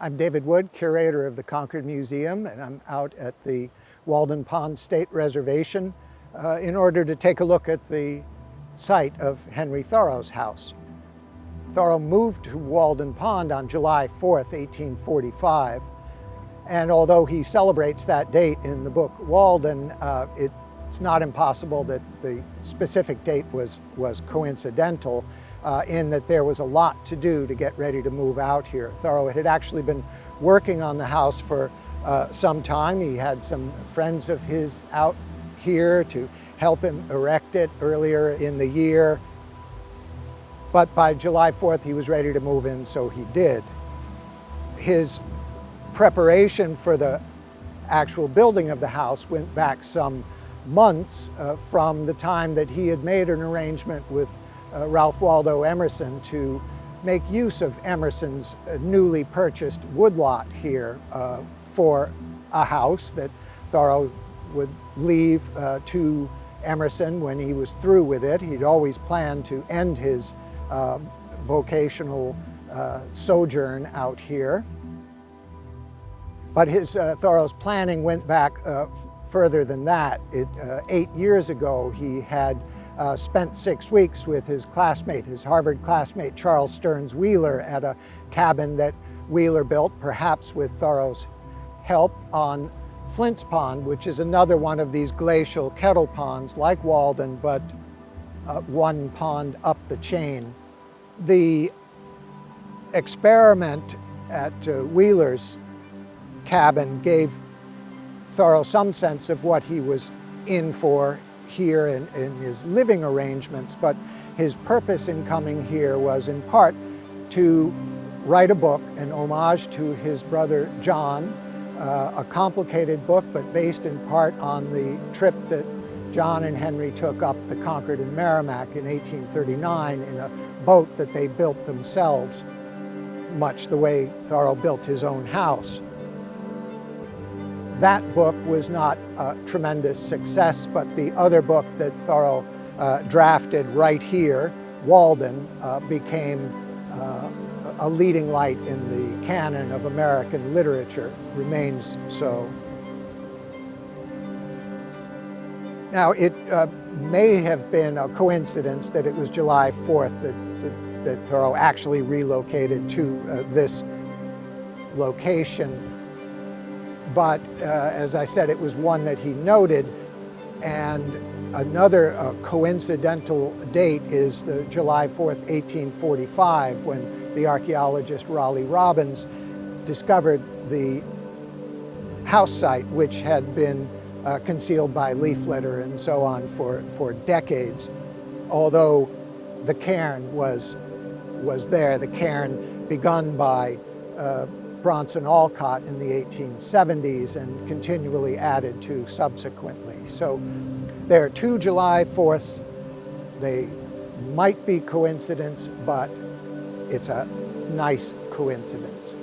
I'm David Wood, curator of the Concord Museum, and I'm out at the Walden Pond State Reservation in order to take a look at the site of Henry Thoreau's house. Thoreau moved to Walden Pond on July 4th, 1845, and although he celebrates that date in the book Walden, it's not impossible that the specific date was coincidental, in that there was a lot to do to get ready to move out here. Thoreau had actually been working on the house for some time. He had some friends of his out here to help him erect it earlier in the year. But by July 4th, he was ready to move in, so he did. His preparation for the actual building of the house went back some months from the time that he had made an arrangement with Ralph Waldo Emerson to make use of Emerson's newly purchased woodlot here for a house that Thoreau would leave to Emerson when he was through with it. He'd always planned to end his vocational sojourn out here. But Thoreau's planning went back further than that. 8 years ago, he had spent 6 weeks with his classmate, his Harvard classmate, Charles Stearns Wheeler, at a cabin that Wheeler built, perhaps with Thoreau's help, on Flint's Pond, which is another one of these glacial kettle ponds like Walden, but one pond up the chain. The experiment at Wheeler's cabin gave Thoreau some sense of what he was in for here in his living arrangements, but his purpose in coming here was in part to write a book, an homage to his brother John, a complicated book, but based in part on the trip that John and Henry took up the Concord and Merrimack in 1839 in a boat that they built themselves, much the way Thoreau built his own house. That book was not a tremendous success, but the other book that Thoreau drafted right here, Walden, became a leading light in the canon of American literature, remains so. Now, it may have been a coincidence that it was July 4th that Thoreau actually relocated to this location. But as I said, it was one that he noted, and another coincidental date is the July 4th, 1845, when the archaeologist Raleigh Robbins discovered the house site, which had been concealed by leaf litter and so on for decades. Although the cairn was there, the cairn begun by Bronson Alcott in the 1870s and continually added to subsequently. So there are two July 4ths. They might be coincidence, but it's a nice coincidence.